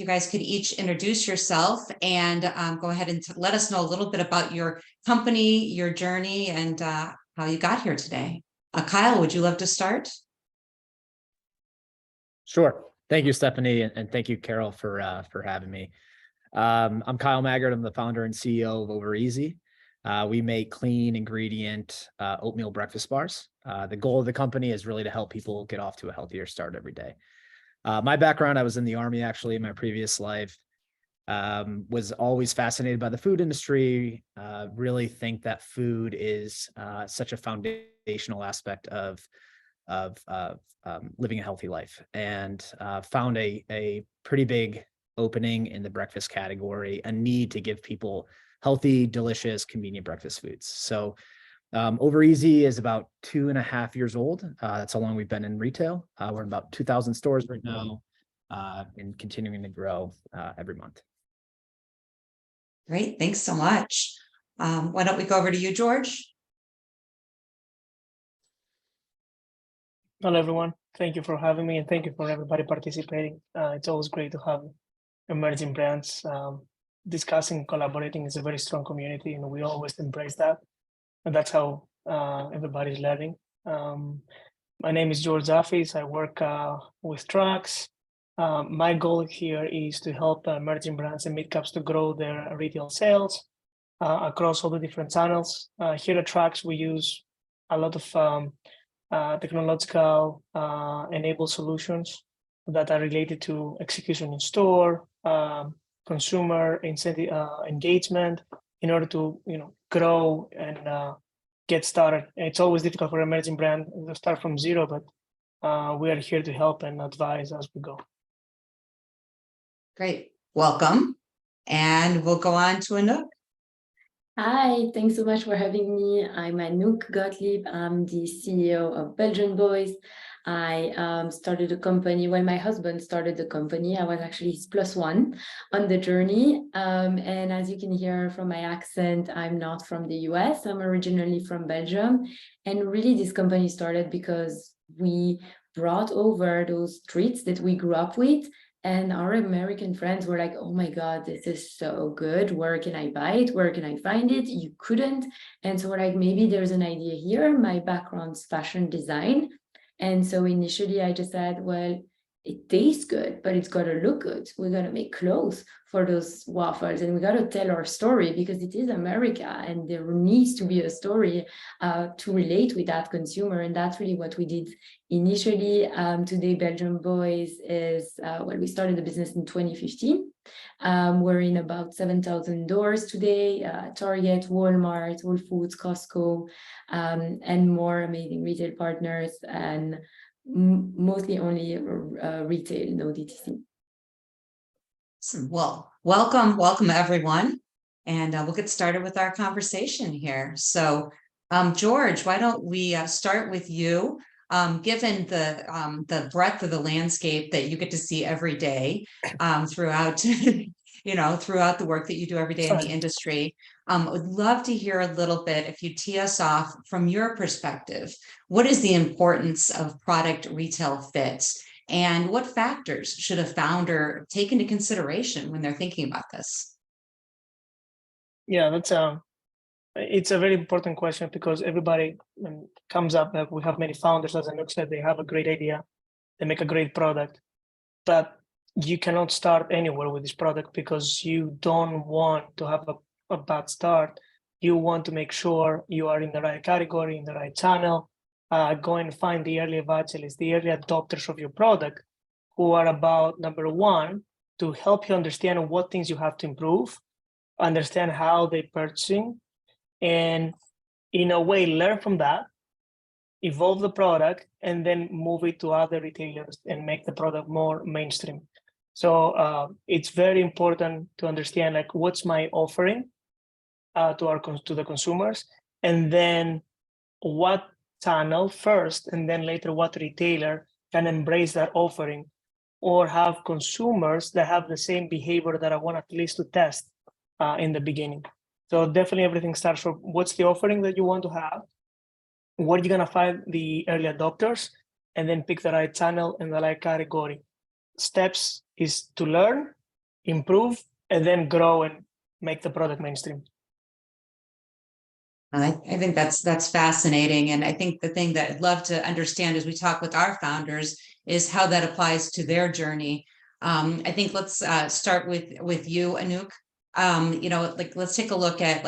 you guys could each introduce yourself and go ahead and let us know a little bit about your company, your journey, and how you got here today. Kyle, would you love to start? Sure. Thank you, Stephanie, and thank you, Carol, for having me. I'm Kyle Maggard. I'm the founder and CEO of Over Easy. We make clean ingredient oatmeal breakfast bars. The goal of the company is really to help people get off to a healthier start every day. My background, I was in the Army actually in my previous life. Was always fascinated by the food industry. Really think that food is such a foundational aspect of living a healthy life, and found a pretty big opening in the breakfast category, a need to give people healthy, delicious, convenient breakfast foods. So Over Easy is about 2.5 years old. That's how long we've been in retail. We're in about 2,000 stores right now, and continuing to grow every month. Great, thanks so much. Why don't we go over to you, George? Hello, everyone. Thank you for having me, and thank you for everybody participating. It's always great to have emerging brands discussing, collaborating. Is a very strong community, and we always embrace that. And that's how everybody's learning. My name is George Tzafis. I work with Trax. My goal here is to help emerging brands and mid-caps to grow their retail sales across all the different channels. Here at Trax, we use a lot of technological enabled solutions that are related to execution in store, consumer incentive engagement, in order to grow and get started. It's always difficult for emerging brand to start from zero, but we are here to help and advise as we go. Great, welcome, and we'll go on to Anouck. Hi, thanks so much for having me. I'm Anouck Gotlib. I'm the CEO of Belgian Boys. I started a company when my husband started the company. I was actually his +1 on the journey. And as you can hear from my accent, I'm not from the US. I'm originally from Belgium. And really, this company started because we brought over those treats that we grew up with. And our American friends were like, oh my God, this is so good. Where can I buy it? Where can I find it? You couldn't. And so we're like, maybe there's an idea here. My background's fashion design. And so initially I just said, well, it tastes good, but it's got to look good. We're going to make clothes for those waffles, and we got to tell our story because it is America, and there needs to be a story to relate with that consumer. And that's really what we did initially. Today, Belgian Boys is, well, we started the business in 2015. We're in about 7,000 doors today, Target, Walmart, Whole Foods, Costco, and more amazing retail partners, and mostly only retail, no DTC. Well, welcome everyone, and we'll get started with our conversation here. So, George, why don't we start with you? Given the breadth of the landscape that you get to see every day throughout, throughout the work that you do every day in the industry, would love to hear a little bit, if you tee us off from your perspective, what is the importance of product retail fit, and what factors should a founder take into consideration when they're thinking about this? Yeah, it's a very important question, because everybody comes up, like we have many founders, as Anouck said, they have a great idea, they make a great product, but you cannot start anywhere with this product because you don't want to have a bad start. You want to make sure you are in the right category, in the right channel. Go and find the early evangelists, the early adopters of your product, who are about, number one, to help you understand what things you have to improve, understand how they're purchasing, and in a way learn from that, evolve the product, and then move it to other retailers and make the product more mainstream. So it's very important to understand, like, what's my offering to the consumers, and then what channel first, and then later what retailer can embrace that offering, or have consumers that have the same behavior that I want at least to test in the beginning. So definitely everything starts from what's the offering that you want to have, where you're gonna find the early adopters, and then pick the right channel and the right category. Steps is to learn, improve, and then grow and make the product mainstream. I think that's fascinating. And I think the thing that I'd love to understand as we talk with our founders is how that applies to their journey. I think let's start with you, Anouck. Let's take a look at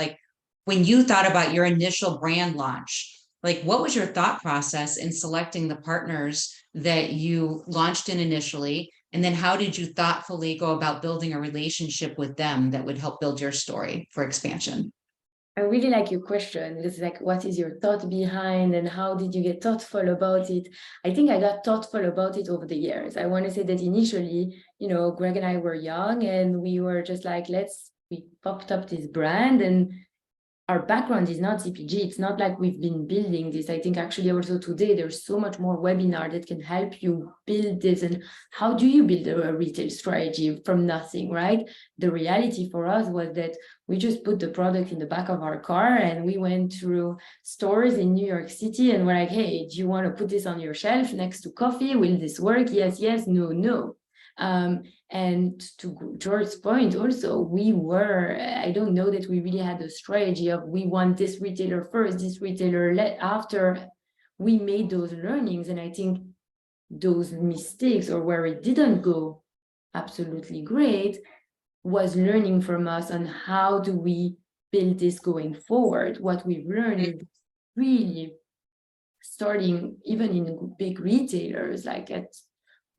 when you thought about your initial brand launch, what was your thought process in selecting the partners that you launched in initially? And then how did you thoughtfully go about building a relationship with them that would help build your story for expansion? I really like your question. It's what is your thought behind and how did you get thoughtful about it? I think I got thoughtful about it over the years. I want to say that initially, Greg and I were young and we were just we popped up this brand, and our background is not CPG. It's not like we've been building this. I think actually also today, there's so much more webinar that can help you build this. And how do you build a retail strategy from nothing, right? The reality for us was that we just put the product in the back of our car and we went through stores in New York City and we're like, hey, do you want to put this on your shelf next to coffee? Will this work? Yes, yes, no, no. And to George's point also, I don't know that we really had a strategy of we want this retailer first, this retailer after. We made those learnings, and I think those mistakes or where it didn't go absolutely great was learning from us on how do we build this going forward. What we've learned is really starting even in big retailers like at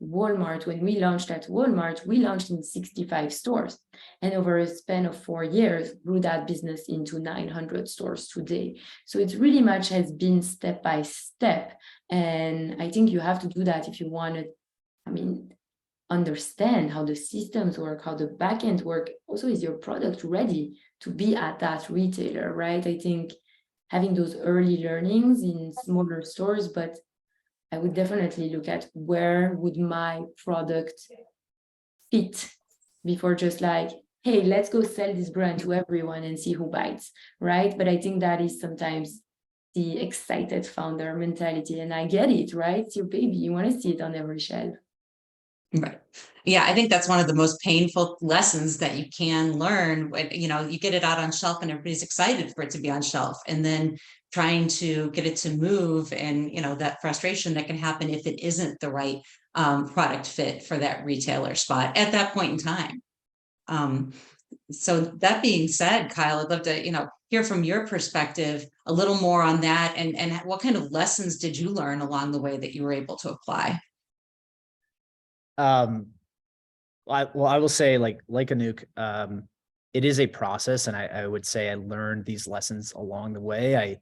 Walmart. When we launched at Walmart, we launched in 65 stores, and over a span of 4 years grew that business into 900 stores today. So it really much has been step by step, and I think you have to do that if you want to understand how the systems work, how the backend work. Also, is your product ready to be at that retailer, right? I think having those early learnings in smaller stores, but I would definitely look at where would my product fit before just hey, let's go sell this brand to everyone and see who bites, right? But I think that is sometimes the excited founder mentality, and I get it, right? It's your baby, you want to see it on every shelf. Right. Yeah, I think that's one of the most painful lessons that you can learn when, you get it out on shelf and everybody's excited for it to be on shelf, and then trying to get it to move, and, that frustration that can happen if it isn't the right product fit for that retailer spot at that point in time. So that being said, Kyle, I'd love to, hear from your perspective a little more on that, and what kind of lessons did you learn along the way that you were able to apply? I will say like Anouck, it is a process, and I would say I learned these lessons along the way.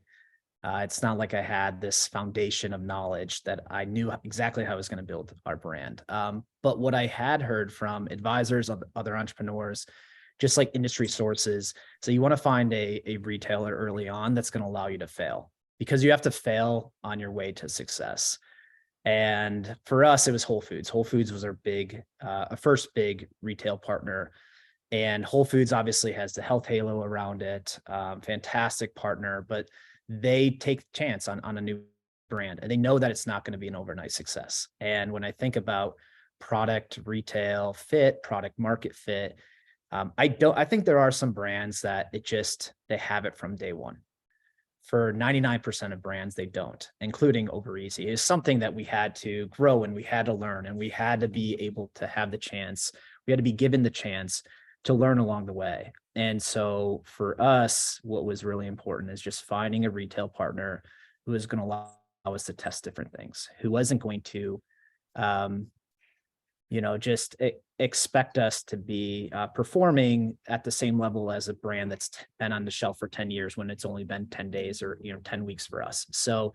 It's not like I had this foundation of knowledge that I knew exactly how I was going to build our brand. But what I had heard from advisors, other entrepreneurs, just like industry sources. So you want to find a retailer early on that's going to allow you to fail, because you have to fail on your way to success. And for us, it was Whole Foods. Whole Foods was our first big retail partner. And Whole Foods obviously has the health halo around it. Fantastic partner, but they take the chance on a new brand, and they know that it's not going to be an overnight success. And when I think about product retail fit, product market fit, I think there are some brands that they have it from day one. For 99% of brands, they don't, including Over Easy. It's something that we had to grow and we had to learn, and we had to be able to have the chance. We had to be given the chance to learn along the way. And so for us, what was really important is just finding a retail partner who is going to allow us to test different things, who wasn't going to, just expect us to be performing at the same level as a brand that's been on the shelf for 10 years when it's only been 10 days or 10 weeks for us. So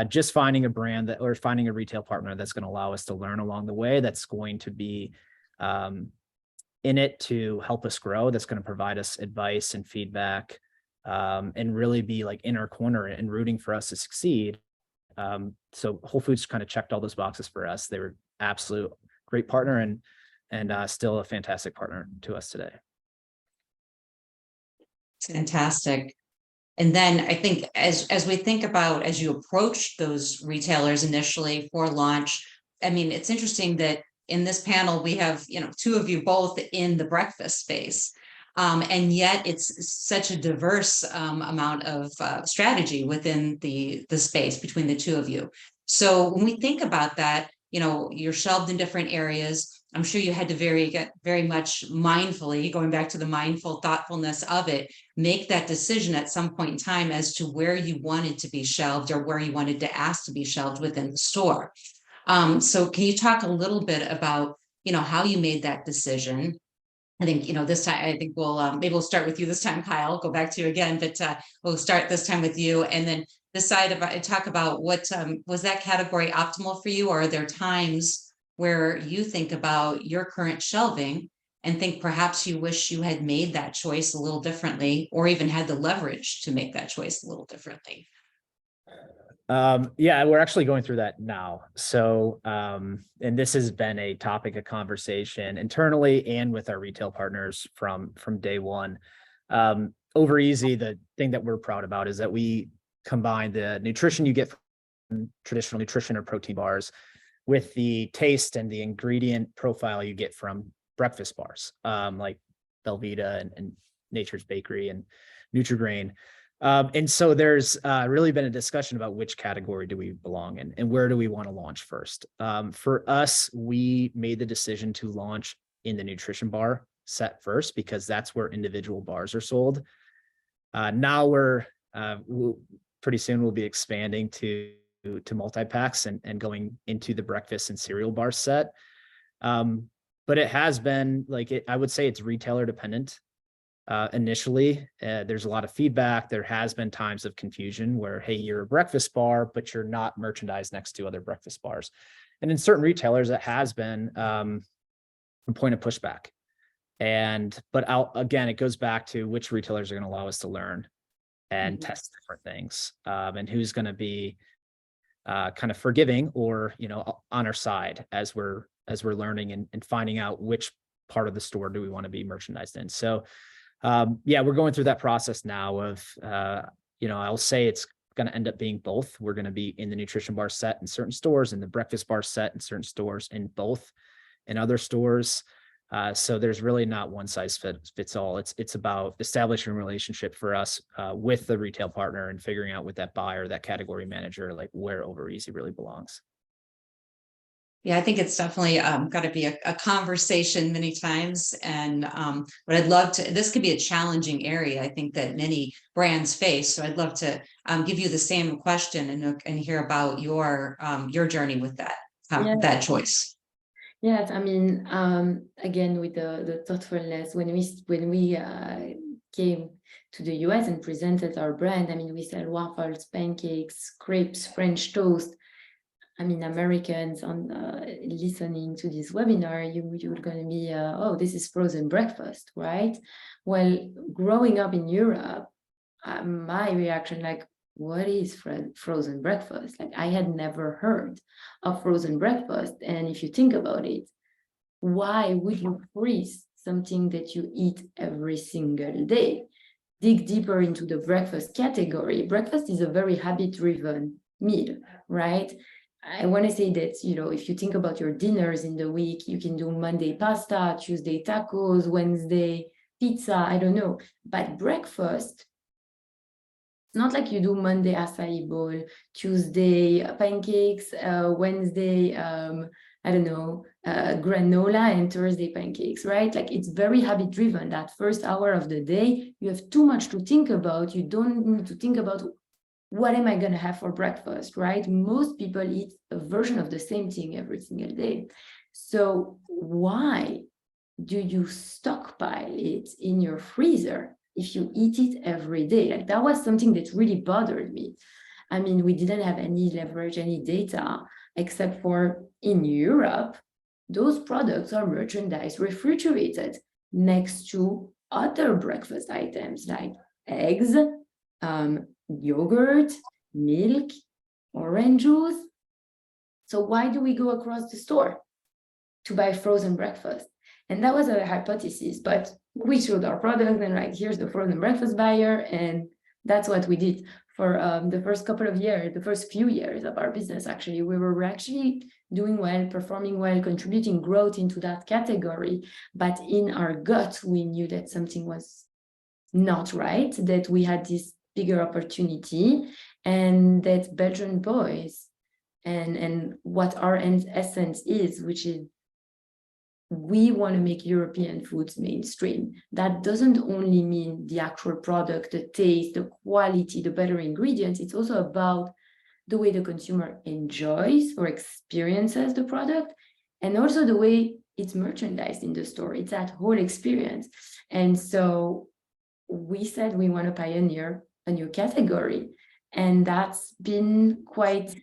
just finding a brand or finding a retail partner that's going to allow us to learn along the way, that's going to be in it to help us grow, that's going to provide us advice and feedback, and really be in our corner and rooting for us to succeed. So Whole Foods kind of checked all those boxes for us. They were absolute great partner and still a fantastic partner to us today. Fantastic. And then I think as we think about, as you approach those retailers initially for launch, it's interesting that in this panel, we have, two of you both in the breakfast space. And yet it's such a diverse amount of strategy within the space between the two of you. So when we think about that, you're shelved in different areas. I'm sure you had to get very much mindfully, going back to the mindful thoughtfulness of it, make that decision at some point in time as to where you wanted to be shelved or where you wanted to ask to be shelved within the store. So can you talk a little bit about, how you made that decision? I think, this time, I think maybe we'll start with you this time, Kyle, go back to you again, but we'll start this time with you and then talk about what, was that category optimal for you? Or are there times where you think about your current shelving and think perhaps you wish you had made that choice a little differently, or even had the leverage to make that choice a little differently? Yeah, we're actually going through that now. So, and this has been a topic of conversation internally and with our retail partners from day one. Over Easy, the thing that we're proud about is that we combine the nutrition you get from traditional nutrition or protein bars with the taste and the ingredient profile you get from breakfast bars, like Belvita and Nature's Bakery and Nutri-Grain. And so there's really been a discussion about which category do we belong in and where do we want to launch first. For us, we made the decision to launch in the nutrition bar set first because that's where individual bars are sold. Now we'll pretty soon we'll be expanding to multi-packs and going into the breakfast and cereal bar set. But it has been I would say it's retailer dependent. Initially, there's a lot of feedback. There has been times of confusion where, hey, you're a breakfast bar, but you're not merchandised next to other breakfast bars. And in certain retailers, it has been a point of pushback. But again, it goes back to which retailers are going to allow us to learn and test different things, and who's going to be kind of forgiving or on our side as we're learning and finding out which part of the store do we want to be merchandised in. So yeah, we're going through that process now of I'll say it's going to end up being both. We're going to be in the nutrition bar set in certain stores and the breakfast bar set in certain stores in both in other stores. So there's really not one size fits all. It's about establishing a relationship for us with the retail partner and figuring out with that buyer, that category manager, where Over Easy really belongs. Yeah, I think it's definitely got to be a conversation many times. And but I'd love to, this could be a challenging area, I think, that many brands face. So I'd love to give you the same question and hear about your journey with that, that choice. Yes, I mean, again, with the thoughtfulness, when we came to the US and presented our brand, I mean, we sell waffles, pancakes, crepes, French toast. I mean, Americans on listening to this webinar, you're going to be, oh, this is frozen breakfast, right? Well, growing up in Europe, my reaction, what is frozen breakfast? I had never heard of frozen breakfast. And if you think about it, why would you freeze something that you eat every single day? Dig deeper into the breakfast category. Breakfast is a very habit-driven meal, right? I want to say that, if you think about your dinners in the week, you can do Monday pasta, Tuesday tacos, Wednesday pizza, I don't know. But breakfast, it's not like you do Monday acai bowl, Tuesday pancakes, Wednesday, I don't know, granola, and Thursday pancakes, right? It's very habit driven. That first hour of the day, you have too much to think about. You don't need to think about what am I going to have for breakfast, right? Most people eat a version of the same thing every single day. So why do you stockpile it in your freezer if you eat it every day? That was something that really bothered me. I mean, we didn't have any leverage, any data, except for in Europe, those products are merchandised refrigerated next to other breakfast items like eggs, yogurt, milk, orange juice. So why do we go across the store to buy frozen breakfast? And that was a hypothesis, but we showed our product and here's the frozen breakfast buyer, and that's what we did. for the first couple of years, the first few years of our business, actually. We were actually doing well, performing well, contributing growth into that category. But in our gut, we knew that something was not right, that we had this bigger opportunity, and that Belgian boys and what our essence is, which is we want to make European foods mainstream. That doesn't only mean the actual product, the taste, the quality, the better ingredients. It's also about the way the consumer enjoys or experiences the product, and also the way it's merchandised in the store. It's that whole experience. And so we said we want to pioneer a new category, and that's been quite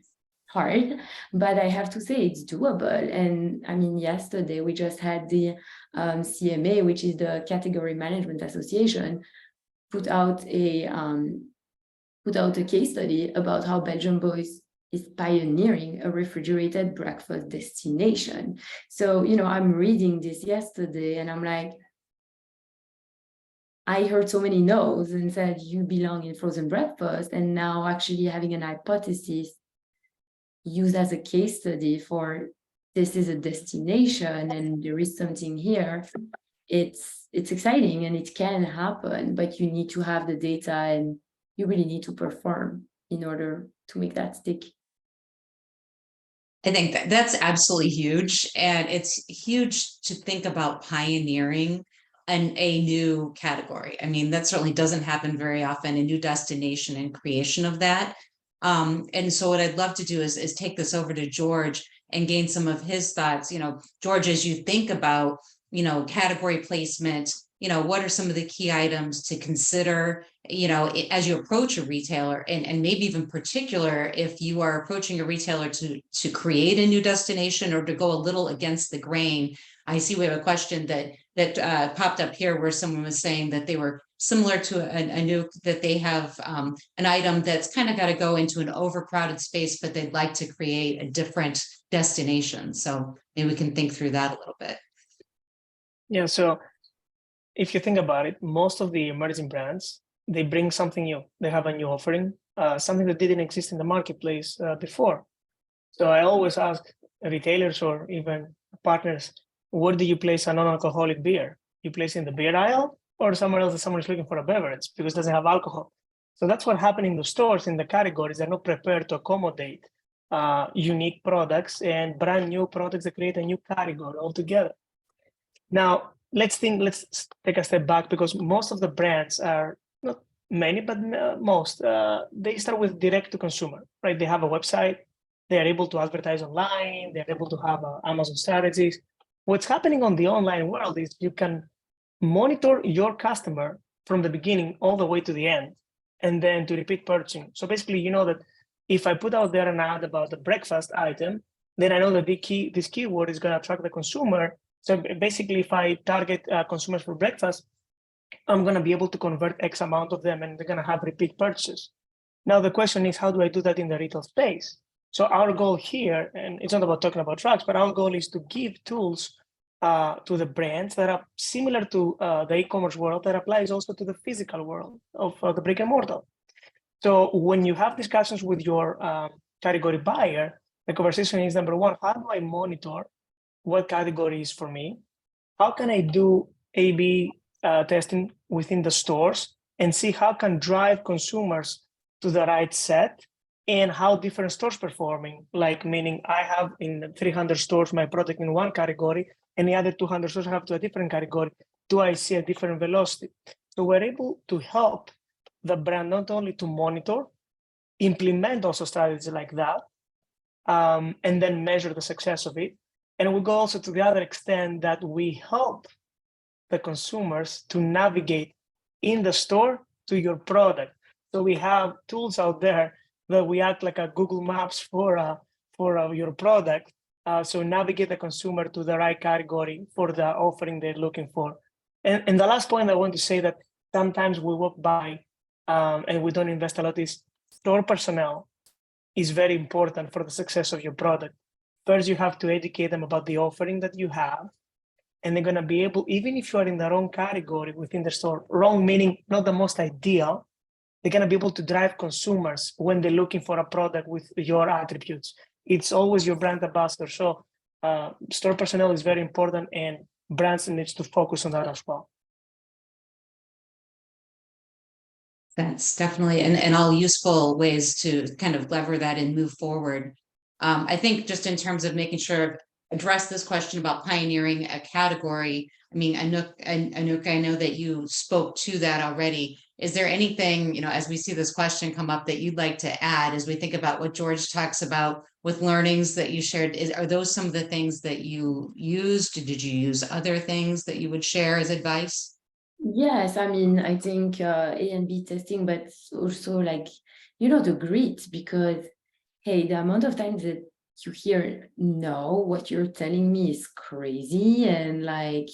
hard, but I have to say it's doable. And I mean, yesterday we just had the CMA, which is the Category Management Association, put out a case study about how Belgian Boys is pioneering a refrigerated breakfast destination. So, you know, I'm reading this yesterday and I'm like, I heard so many no's and said, you belong in frozen breakfast. And now actually having an hypothesis used as a case study for this is a destination and there is something here. It's exciting and it can happen, but you need to have the data and you really need to perform in order to make that stick. I think that's absolutely huge. And it's huge to think about pioneering a new category. I mean, that certainly doesn't happen very often, a new destination and creation of that. And so what I'd love to do is take this over to George and gain some of his thoughts. You know, George, as you think about, you know, category placement, you know, what are some of the key items to consider, you know, as you approach a retailer, and maybe even particular if you are approaching a retailer to create a new destination or to go a little against the grain. I see we have a question that popped up here where someone was saying that they were similar to Anouck, that they have an item that's kind of got to go into an overcrowded space, but they'd like to create a different destination. So maybe we can think through that a little bit. Yeah, so if you think about it, most of the emerging brands, they bring something new. They have a new offering, something that didn't exist in the marketplace before. So I always ask retailers or even partners, where do you place a non-alcoholic beer? You place it in the beer aisle or somewhere else that someone is looking for a beverage because it doesn't have alcohol. So that's what happened in the stores, in the categories. They're not prepared to accommodate unique products and brand new products that create a new category altogether. Now, let's take a step back, because most of the brands are, not many, but most, they start with direct to consumer, right? They have a website, they are able to advertise online, they're able to have Amazon strategies. What's happening on the online world is you can monitor your customer from the beginning all the way to the end, and then to repeat purchasing. So basically, you know that if I put out there an ad about a breakfast item, then I know that this keyword is going to attract the consumer. So basically, if I target consumers for breakfast, I'm going to be able to convert X amount of them, and they're going to have repeat purchases. Now, the question is, how do I do that in the retail space? So our goal here, and it's not about talking about Trax, but our goal is to give tools to the brands that are similar to the e-commerce world that applies also to the physical world of the brick and mortar. So when you have discussions with your category buyer, the conversation is, number one, how do I monitor what category is for me? How can I do A/B testing within the stores and see how can drive consumers to the right set, and how different stores performing, like meaning I have in 300 stores my product in one category, and the other 200 stores have to a different category. Do I see a different velocity? So we're able to help the brand not only to monitor, implement also strategies like that, and then measure the success of it. And we go also to the other extent that we help the consumers to navigate in the store to your product. So we have tools out there that we act like a Google Maps for your product. So navigate the consumer to the right category for the offering they're looking for. And the last point I want to say that sometimes we walk by and we don't invest a lot is store personnel is very important for the success of your product. First, you have to educate them about the offering that you have, and they're going to be able, even if you are in the wrong category within the store, wrong meaning not the most ideal, they're going to be able to drive consumers when they're looking for a product with your attributes. It's always your brand ambassador. So store personnel is very important, and brands needs to focus on that as well. That's definitely, and all useful ways to kind of lever that and move forward. I think just in terms of making sure address this question about pioneering a category. I mean, Anouck, I know that you spoke to that already. Is there anything, you know, as we see this question come up, that you'd like to add as we think about what George talks about with learnings that you shared? Are those some of the things that you used? Did you use other things that you would share as advice? Yes, I mean, I think A and B testing, but also like, the grit, because hey, the amount of times that you hear, no, what you're telling me is crazy, and like,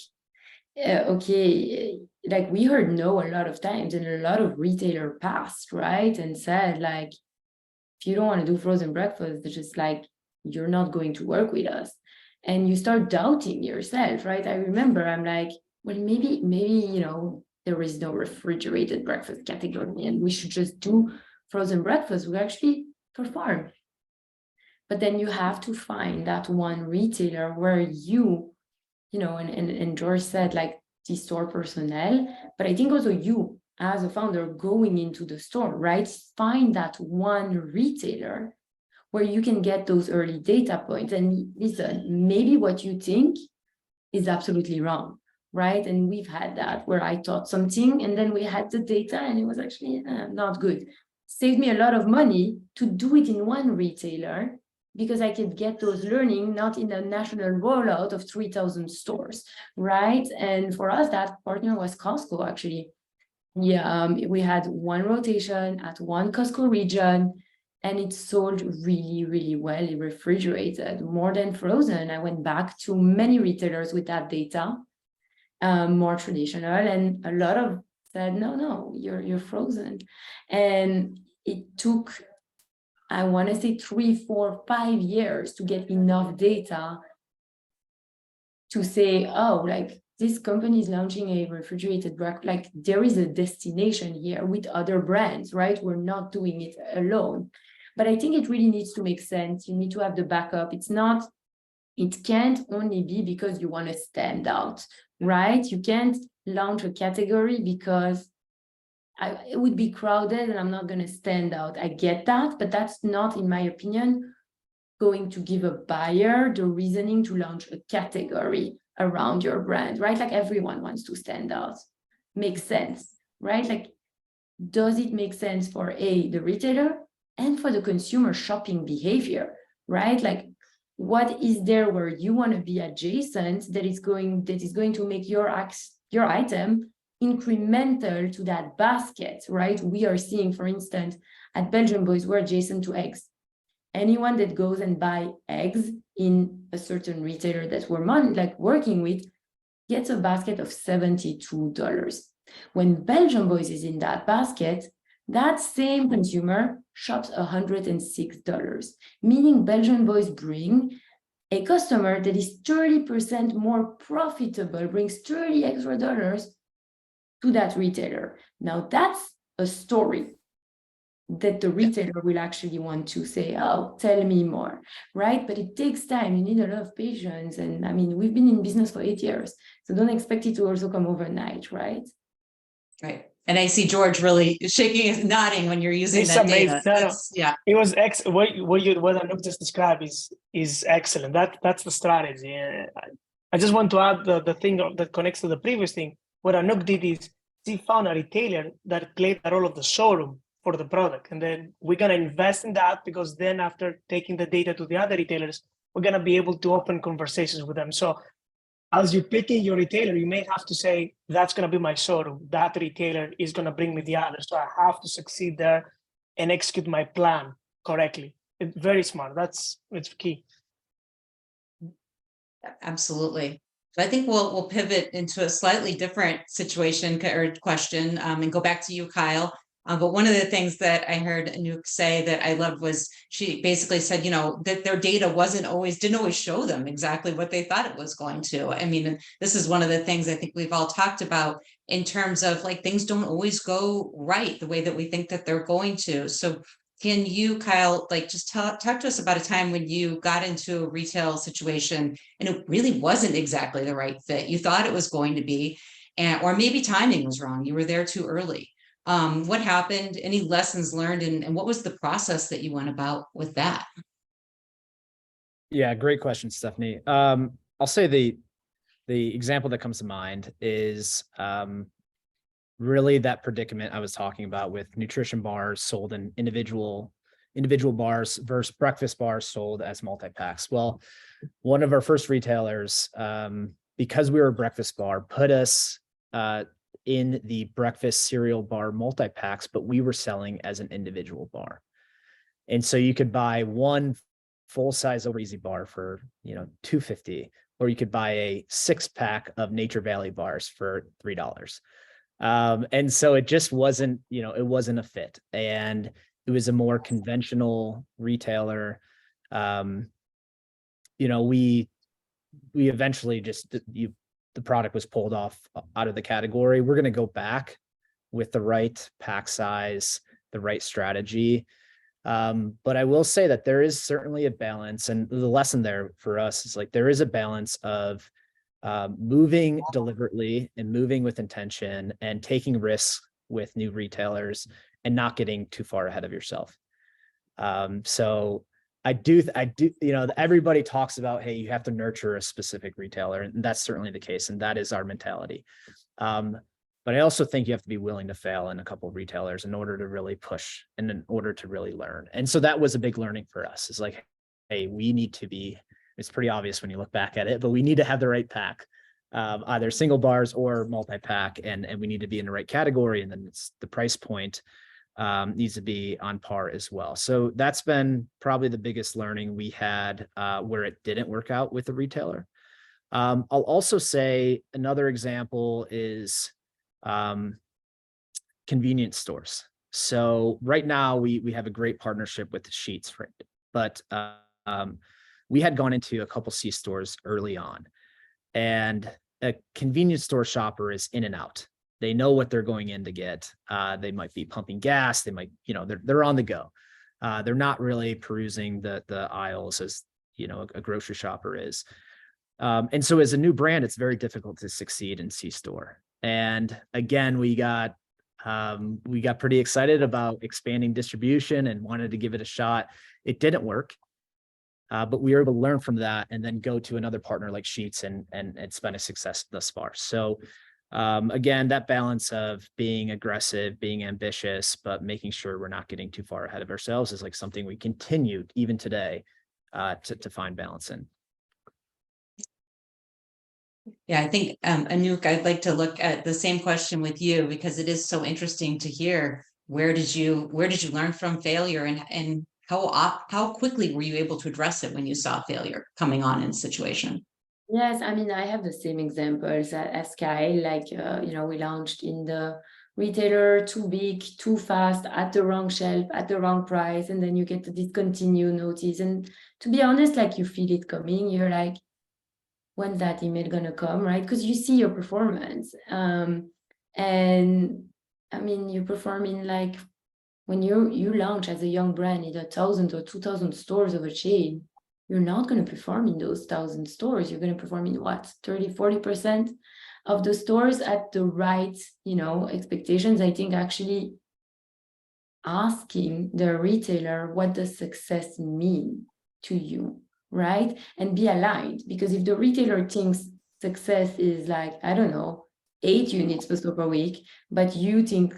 okay, like we heard no a lot of times, and a lot of retailer passed, right, and said like, if you don't want to do frozen breakfast, it's just like, you're not going to work with us, and you start doubting yourself, right? I remember I'm like, well, maybe there is no refrigerated breakfast category, and we should just do frozen breakfast. We actually perform. But then you have to find that one retailer where and George said like the store personnel, but I think also you as a founder going into the store, right? Find that one retailer where you can get those early data points. And listen, maybe what you think is absolutely wrong, right? And we've had that where I thought something and then we had the data and it was actually not good. Saved me a lot of money to do it in one retailer, because I could get those learning, not in a national rollout of 3,000 stores, right? And for us, that partner was Costco, actually. Yeah, we had one rotation at one Costco region, and it sold really, really well. It refrigerated more than frozen. I went back to many retailers with that data, more traditional, and a lot of said, no, you're frozen. And it took, I want to say 3, 4, 5 years to get enough data to say, oh, like this company is launching a refrigerated breakfast, like there is a destination here with other brands, right? We're not doing it alone. But I think it really needs to make sense. You need to have the backup. It can't only be because you want to stand out, right? You can't launch a category because it would be crowded and I'm not going to stand out. I get that, but that's not, in my opinion, going to give a buyer the reasoning to launch a category around your brand, right? Like everyone wants to stand out. Makes sense, right? Like, does it make sense for the retailer and for the consumer shopping behavior, right? Like, what is there where you want to be adjacent that is going to make your item incremental to that basket, right? We are seeing, for instance, at Belgian Boys, we're adjacent to eggs. Anyone that goes and buy eggs in a certain retailer that we're working with gets a basket of $72. When Belgian Boys is in that basket, that same consumer shops $106, meaning Belgian Boys bring a customer that is 30% more profitable, brings $30 extra to that retailer. Now that's a story that the retailer will actually want to say, oh, tell me more, right? But it takes time. You need a lot of patience. And I mean, we've been in business for 8 years, so don't expect it to also come overnight, right? Right. And I see George really shaking and nodding when you're using It's that amazing. data. Yeah. It was what Anouck just described is excellent. That's the strategy. I just want to add the thing that connects to the previous thing. What Anouck did is he found a retailer that played the role of the showroom for the product. And then we're going to invest in that, because then after taking the data to the other retailers, we're going to be able to open conversations with them. So as you're picking your retailer, you may have to say, that's going to be my showroom. That retailer is going to bring me the others. So I have to succeed there and execute my plan correctly. It's very smart. It's key. Absolutely. So I think we'll pivot into a slightly different situation or question and go back to you, Kyle. But one of the things that I heard Anouck say that I loved was she basically said, that their data didn't always show them exactly what they thought it was going to. I mean, this is one of the things I think we've all talked about in terms of like things don't always go right the way that we think that they're going to. So can you, Kyle, like just talk to us about a time when you got into a retail situation and it really wasn't exactly the right fit? You thought it was going to be, or maybe timing was wrong. You were there too early. What happened? Any lessons learned, and what was the process that you went about with that? Yeah, great question, Stephanie. I'll say the example that comes to mind is really that predicament I was talking about with nutrition bars sold in individual bars versus breakfast bars sold as multi-packs. Well, one of our first retailers, because we were a breakfast bar, put us in the breakfast cereal bar multi-packs, but we were selling as an individual bar. And so you could buy one full-size Over Easy bar for $2.50, or you could buy a 6-pack of Nature Valley bars for $3. And so it just wasn't, it wasn't a fit, and it was a more conventional retailer. We eventually just, the product was pulled off out of the category. We're going to go back with the right pack size, the right strategy. But I will say that there is certainly a balance, and the lesson there for us is like, there is a balance of moving deliberately and moving with intention and taking risks with new retailers and not getting too far ahead of yourself. So I do, everybody talks about, hey, you have to nurture a specific retailer, and that's certainly the case. And that is our mentality. But I also think you have to be willing to fail in a couple of retailers in order to really push and in order to really learn. And so that was a big learning for us. It's like, hey, we need to be, it's pretty obvious when you look back at it, but we need to have the right pack, either single bars or multi-pack, and we need to be in the right category. And then it's the price point needs to be on par as well. So that's been probably the biggest learning we had where it didn't work out with the retailer. I'll also say another example is convenience stores. So right now we have a great partnership with the Sheets, but we had gone into a couple C stores early on, and a convenience store shopper is in and out. They know what they're going in to get. They might be pumping gas. They might, they're on the go. They're not really perusing the aisles as, a grocery shopper is. And so as a new brand, it's very difficult to succeed in C store. And again, we got pretty excited about expanding distribution and wanted to give it a shot. It didn't work, but we were able to learn from that and then go to another partner like Sheets, and it's been a success thus far. So again, that balance of being aggressive, being ambitious, but making sure we're not getting too far ahead of ourselves is like something we continue even today to find balance in. Yeah, I think, Anouck, I'd like to look at the same question with you, because it is so interesting to hear, where did you learn from failure, and how quickly were you able to address it when you saw failure coming on in a situation? Yes, I mean, I have the same examples as Kyle, like, we launched in the retailer too big, too fast, at the wrong shelf, at the wrong price, and then you get the discontinue notice. And to be honest, like, you feel it coming, you're like, when's that email gonna come, right? Because you see your performance. And I mean, you perform in, like, when you launch as a young brand in 1,000 or 2,000 stores of a chain, you're not going to perform in those 1,000 stores. You're going to perform in what, 30-40% of the stores at the right, expectations. I think actually asking the retailer, what does success mean to you, right? And be aligned, because if the retailer thinks success is like, I don't know, 8 units per store per week, but you think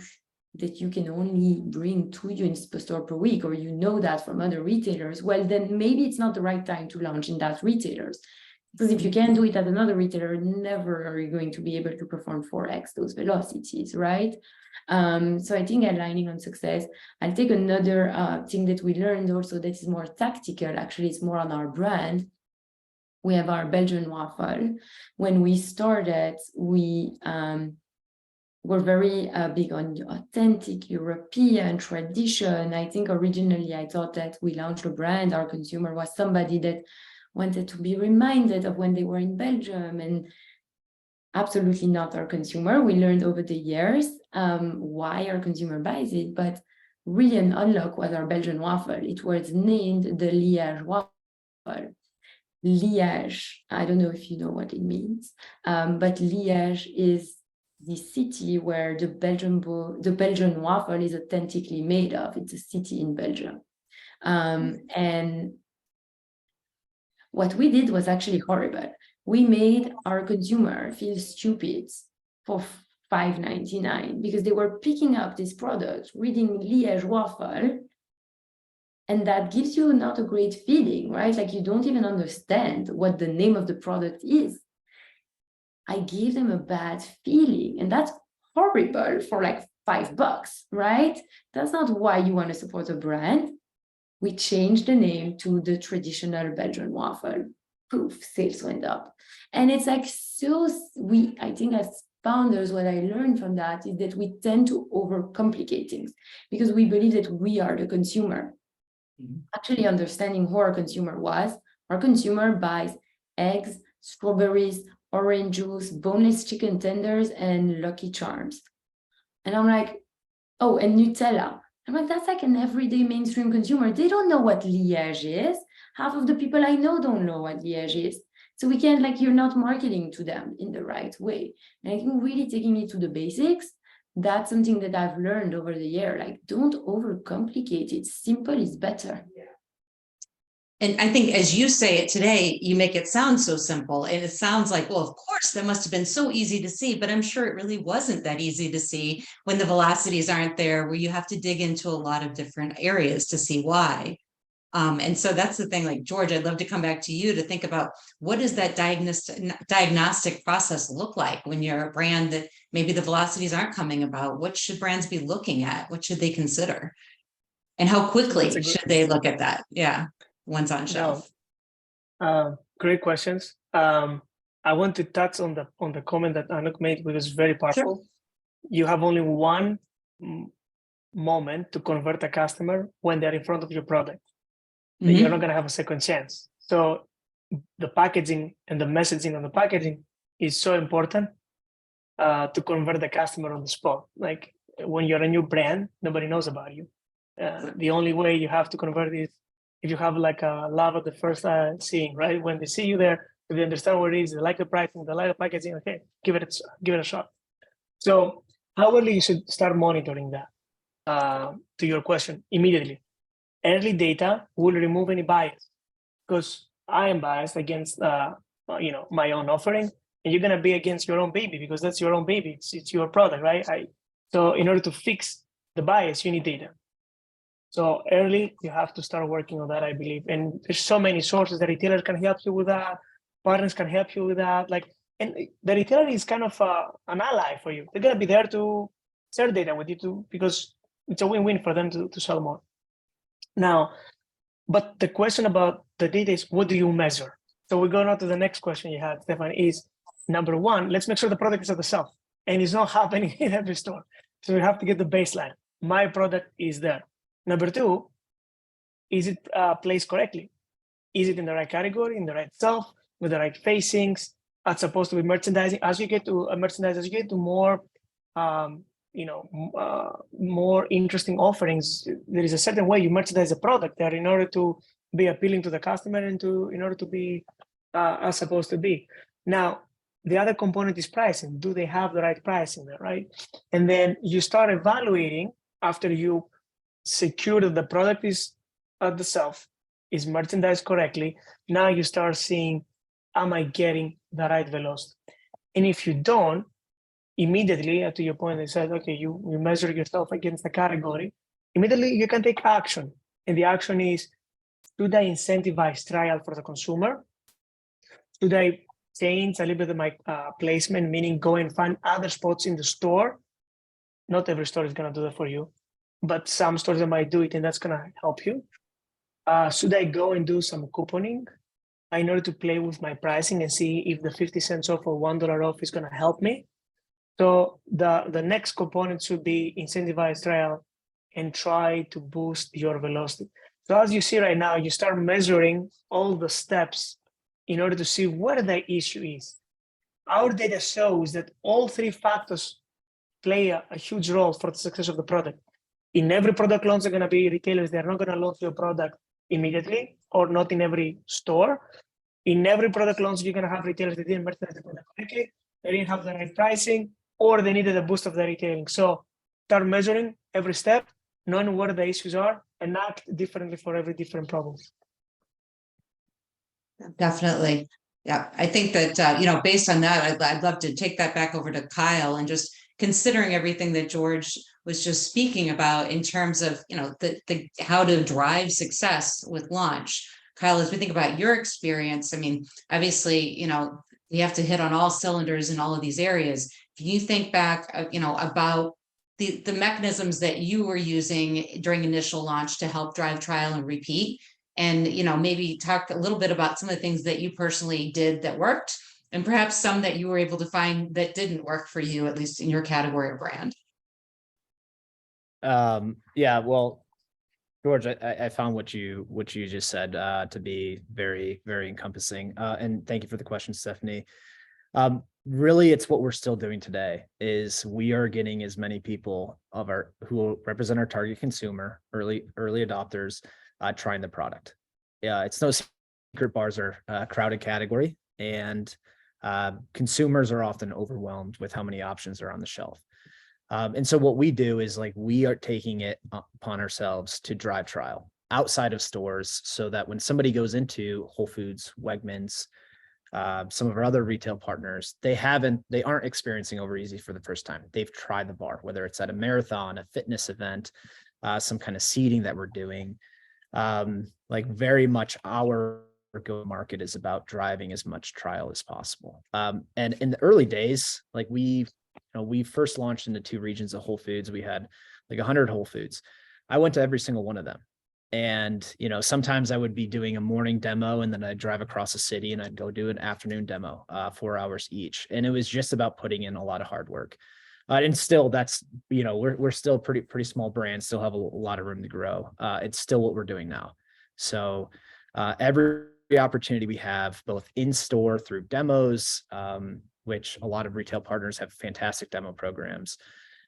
that you can only bring 2 units per store per week, or that from other retailers, well, then maybe it's not the right time to launch in that retailers. Because if you can't do it at another retailer, never are you going to be able to perform 4x those velocities, right? So I think aligning on success. I'll take another thing that we learned also that is more tactical. Actually, it's more on our brand. We have our Belgian waffle. When we started, we we're very big on authentic European tradition. I think originally I thought that we launched a brand, our consumer was somebody that wanted to be reminded of when they were in Belgium, and absolutely not our consumer. We learned over the years why our consumer buys it, but really an unlock was our Belgian waffle. It was named the Liège waffle. Liège, I don't know if you know what it means, but Liège is the city where the Belgian waffle is authentically made of. It's a city in Belgium. And what we did was actually horrible. We made our consumer feel stupid for $5.99 because they were picking up this product, reading Liège waffle, and that gives you not a great feeling, right? Like you don't even understand what the name of the product is. I gave them a bad feeling, and that's horrible for like $5, right? That's not why you want to support a brand. We changed the name to the traditional Belgian waffle. Poof, sales went up. And it's like, I think as founders, what I learned from that is that we tend to overcomplicate things because we believe that we are the consumer. Actually understanding who our consumer was, our consumer buys eggs, strawberries, orange juice, boneless chicken tenders, and Lucky Charms. And I'm like, oh, and Nutella. I'm like, that's like an everyday mainstream consumer. They don't know what Liège is. Half of the people I know don't know what Liège is. So we can't, like, you're not marketing to them in the right way. And I think really taking it to the basics, that's something that I've learned over the year. Like, don't overcomplicate it. Simple is better. And I think as you say it today, you make it sound so simple. And it sounds like, well, of course, that must have been so easy to see, but I'm sure it really wasn't that easy to see when the velocities aren't there, where you have to dig into a lot of different areas to see why. And so that's the thing, like, George, I'd love to come back to you to think about what does that diagnostic process look like when you're a brand that maybe the velocities aren't coming about? What should brands be looking at? What should they consider? And how quickly should they look at that? Yeah, once on shelf. No. Great questions. I want to touch on the comment that Anouck made, which is very powerful. Sure. You have only one moment to convert a customer when they're in front of your product. Mm-hmm. You're not going to have a second chance. So the packaging and the messaging on the packaging is so important to convert the customer on the spot. Like when you're a new brand, nobody knows about you. The only way you have to convert is if you have like a love at the first seeing, right? When they see you there, if they understand what it is, they like the pricing, they like the packaging, okay, give it a shot. So how early you should start monitoring that? To your question, immediately. Early data will remove any bias because I am biased against my own offering, and you're gonna be against your own baby because that's your own baby. It's your product, right? So in order to fix the bias, you need data. So early, you have to start working on that, I believe. And there's so many sources. The retailer can help you with that. Partners can help you with that. And the retailer is kind of an ally for you. They're gonna be there to share data with you too, because it's a win-win for them to sell more. Now, but the question about the data is, what do you measure? So we're going on to the next question you had, Stefan, is number one, let's make sure the product is at the shelf and it's not happening in every store. So we have to get the baseline. My product is there. Number two, is it placed correctly? Is it in the right category, in the right shelf, with the right facings? As supposed to be merchandising. As you get to merchandise, as you get to more more interesting offerings, there is a certain way you merchandise the product there in order to be appealing to the customer and in order to be as supposed to be. Now, the other component is pricing. Do they have the right pricing there, right? And then you start evaluating after you secure that the product is at the shelf, is merchandised correctly. Now you start seeing, am I getting the right velocity? And if you don't, immediately, to your point, they said, okay, you measure yourself against the category. Immediately, you can take action. And the action is, should I incentivize trial for the consumer? Should I change a little bit of my placement, meaning go and find other spots in the store? Not every store is going to do that for you, but some stores might do it, and that's going to help you. Should I go and do some couponing in order to play with my pricing and see if the 50 cents off or $1 off is going to help me? So the next component should be incentivize trial and try to boost your velocity. So as you see right now, you start measuring all the steps in order to see where the issue is. Our data shows that all three factors play a huge role for the success of the product. In every product launch, are going to be retailers, they're not going to launch your product immediately, or not in every store. In every product launch, you're going to have retailers that didn't merchandise the product correctly, they didn't have the right pricing, or they needed a boost of the retailing. So start measuring every step, knowing where the issues are, and act differently for every different problem. Definitely. Yeah, I think that, based on that, I'd love to take that back over to Kyle, and just considering everything that George was just speaking about in terms of, the how to drive success with launch. Kyle, as we think about your experience, I mean, obviously, you have to hit on all cylinders in all of these areas. Can you think back, about the mechanisms that you were using during initial launch to help drive trial and repeat? And, maybe talk a little bit about some of the things that you personally did that worked, and perhaps some that you were able to find that didn't work for you, at least in your category or brand. Yeah, well, George, I found what you just said to be very, very encompassing. And thank you for the question, Stephanie. Really, it's what we're still doing today. Is we are getting as many people who represent our target consumer, early adopters, trying the product. Yeah, it's no secret bars are a crowded category, and consumers are often overwhelmed with how many options are on the shelf. And so what we do is, like, we are taking it upon ourselves to drive trial outside of stores, so that when somebody goes into Whole Foods, Wegmans, some of our other retail partners, they aren't experiencing Over Easy for the first time. They've tried the bar, whether it's at a marathon, a fitness event, some kind of seeding that we're doing. Like, very much our go-to-market is about driving as much trial as possible. And in the early days, like, we first launched into 2 regions of Whole Foods. We had like 100 Whole Foods. I went to every single one of them. And, sometimes I would be doing a morning demo, and then I'd drive across the city and I'd go do an afternoon demo, 4 hours each. And it was just about putting in a lot of hard work. And still, that's, we're still a pretty small brand, still have a lot of room to grow. It's still what we're doing now. So every opportunity we have, both in store through demos, which a lot of retail partners have fantastic demo programs,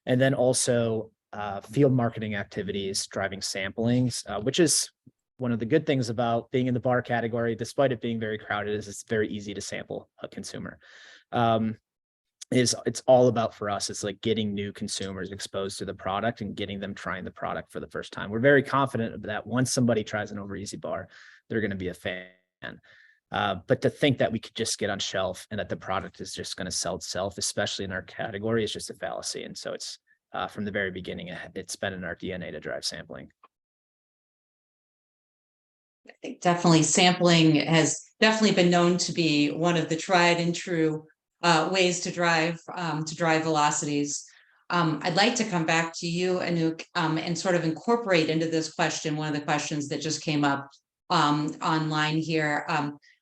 and then also field marketing activities, driving samplings, which is one of the good things about being in the bar category, despite it being very crowded, is it's very easy to sample a consumer. It's all about, for us, it's like getting new consumers exposed to the product and getting them trying the product for the first time. We're very confident that once somebody tries an Over Easy bar, they're going to be a fan. But to think that we could just get on shelf and that the product is just going to sell itself, especially in our category, is just a fallacy. And so it's from the very beginning, it's been in our DNA to drive sampling. I think definitely sampling has definitely been known to be one of the tried and true ways to drive velocities. I'd like to come back to you, Anouck, and sort of incorporate into this question one of the questions that just came up online here,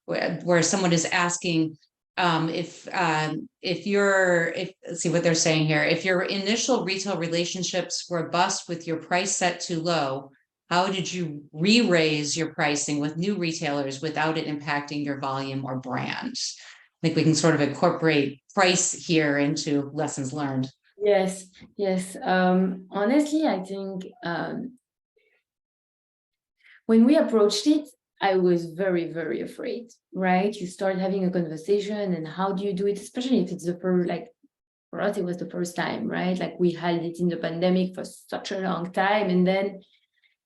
where someone is asking let's see what they're saying here. If your initial retail relationships were bust with your price set too low, how did you re-raise your pricing with new retailers without it impacting your volume or brand? I think we can sort of incorporate price here into lessons learned. Yes. Honestly, I think when we approached it, I was very, very afraid, right? You start having a conversation, and how do you do it? Especially if it's the first, like, for us, it was the first time, right? Like, we had it in the pandemic for such a long time. And then,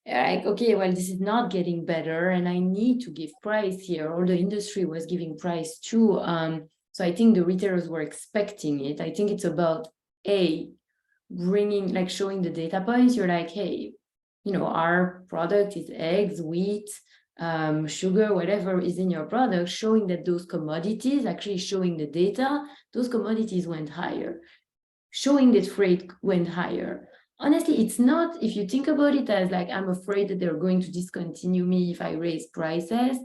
like, okay, well, this is not getting better, and I need to give price here. Or the industry was giving price too. So I think the retailers were expecting it. I think it's about bringing, like, showing the data points. You're like, hey, our product is eggs, wheat, sugar, whatever is in your product, showing that those commodities, actually showing the data, those commodities went higher, showing that freight went higher. Honestly, it's not, if you think about it as like, I'm afraid that they're going to discontinue me if I raise prices.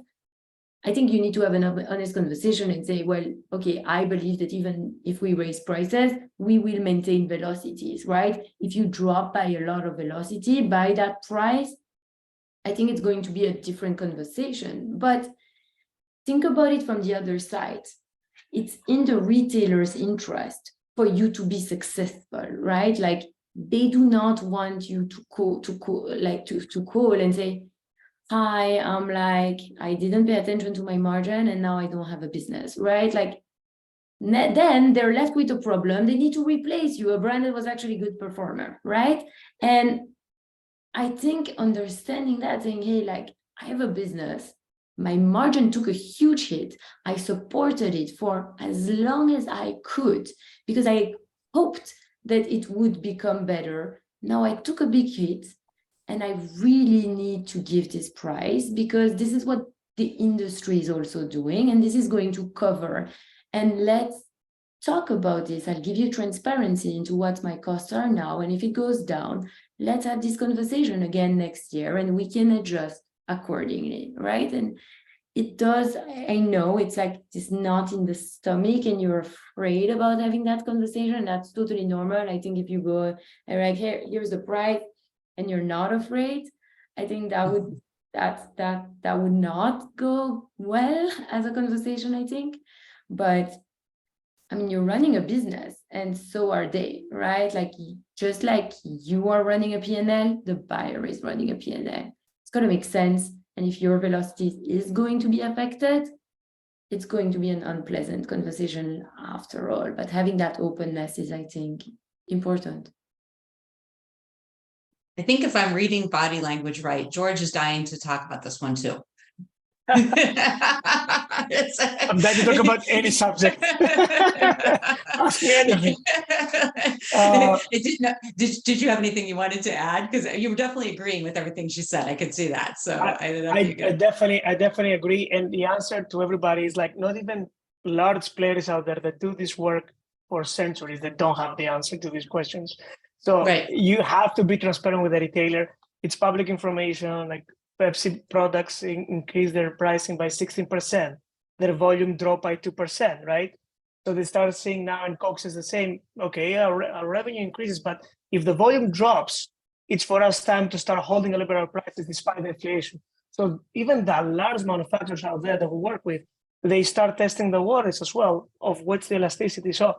I think you need to have an honest conversation and say, well, okay, I believe that even if we raise prices, we will maintain velocities, right? If you drop by a lot of velocity by that price, I think it's going to be a different conversation. But think about it from the other side. It's in the retailer's interest for you to be successful, right? Like they do not want you to call and say, hi, I'm like, I didn't pay attention to my margin and now I don't have a business, right? Like then they're left with a problem. They need to replace you, a brand that was actually a good performer, right? And I think understanding that, saying, hey, like I have a business, my margin took a huge hit. I supported it for as long as I could because I hoped that it would become better. Now I took a big hit and I really need to give this price because this is what the industry is also doing and this is going to cover. And let's talk about this. I'll give you transparency into what my costs are now. And if it goes down, let's have this conversation again next year and we can adjust accordingly, right? And it does, I know it's like it's not in the stomach and you're afraid about having that conversation. That's totally normal. I think if you go and like, hey, here's the price and you're not afraid, I think that would that would not go well as a conversation, I think. But I mean, you're running a business and so are they, right? Like just like you are running a P&L, the buyer is running a P&L. It's got to make sense. And if your velocity is going to be affected, it's going to be an unpleasant conversation after all. But having that openness is, I think, important. I think if I'm reading body language right, George is dying to talk about this one too. I'm glad to talk about any subject. Ask me anything. Did you have anything you wanted to add? Because you were definitely agreeing with everything she said. I could see that. So I definitely agree. And the answer to everybody is like not even large players out there that do this work for centuries that don't have the answer to these questions. So you have to be transparent with the retailer. It's public information. Like Pepsi products increase their pricing by 16%. Their volume dropped by 2%, right? So they start seeing now, and Coke says the same. Okay, our revenue increases, but if the volume drops, it's for us time to start holding a little bit of prices despite the inflation. So even the large manufacturers out there that we work with, they start testing the waters as well of what's the elasticity. So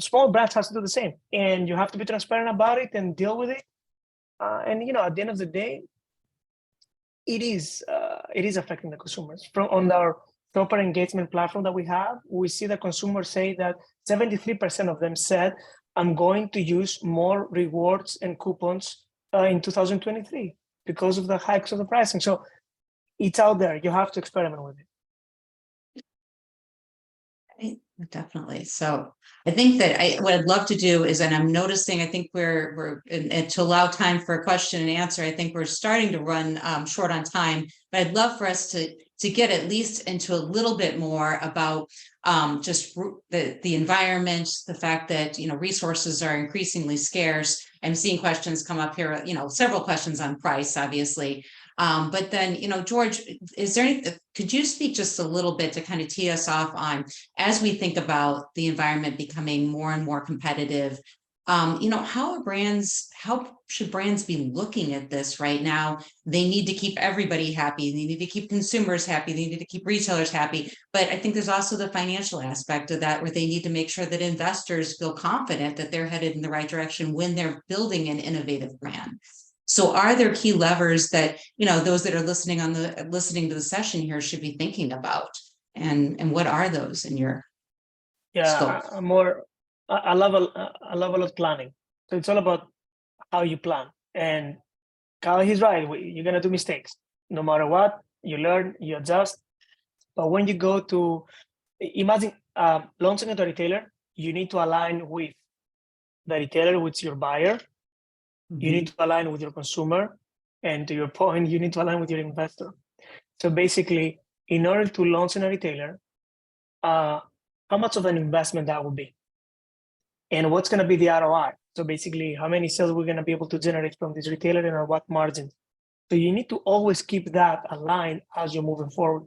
small brands have to do the same, and you have to be transparent about it and deal with it. And you know, at the end of the day, it is affecting the consumers. On our shopper engagement platform that we have, we see the consumers say that 73% of them said, I'm going to use more rewards and coupons in 2023 because of the hikes of the pricing. So it's out there. You have to experiment with it. Definitely. So I think that what I'd love to do is, and I'm noticing, I think we're and to allow time for a question and answer, I think we're starting to run short on time, but I'd love for us to get at least into a little bit more about just the environment, the fact that, you know, resources are increasingly scarce. I'm seeing questions come up here, you know, several questions on price, obviously. But then, you know, George, is there any, could you speak just a little bit to kind of tee us off on, as we think about the environment becoming more and more competitive, you know, how should brands be looking at this right now? They need to keep everybody happy. They need to keep consumers happy. They need to keep retailers happy. But I think there's also the financial aspect of that, where they need to make sure that investors feel confident that they're headed in the right direction when they're building an innovative brand. So are there key levers that, you know, those that are listening to the session here should be thinking about? And what are those in your scope? I love a lot of planning. So it's all about how you plan. And Kyle, he's right. You're gonna do mistakes. No matter what, you learn, you adjust. But when you go to imagine launching at a retailer, you need to align with the retailer, with your buyer. You need to align with your consumer, and to your point, you need to align with your investor. So basically, in order to launch in a retailer, how much of an investment that will be, and what's going to be the ROI? So basically, how many sales we're going to be able to generate from this retailer and at what margin? So you need to always keep that aligned as you're moving forward.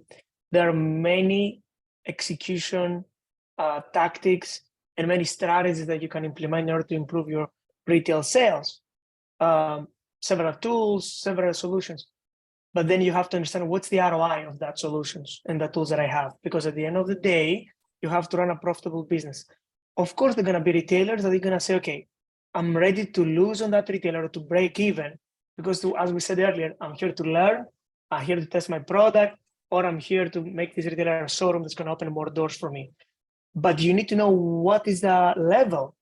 There are many execution tactics and many strategies that you can implement in order to improve your retail sales. Several tools, several solutions. But then you have to understand what's the ROI of that solutions and the tools that I have. Because at the end of the day, you have to run a profitable business. Of course, there are going to be retailers that are going to say, okay, I'm ready to lose on that retailer or to break even. Because as we said earlier, I'm here to learn, I'm here to test my product, or I'm here to make this retailer a showroom that's going to open more doors for me. But you need to know what is the level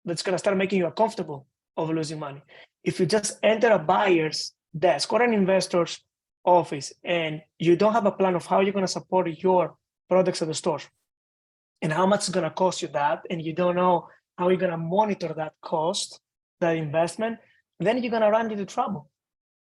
that's going to start making you uncomfortable of losing money. If you just enter a buyer's desk or an investor's office and you don't have a plan of how you're going to support your products at the store and how much it's going to cost you that, and you don't know how you're going to monitor that cost, that investment, then you're going to run into trouble.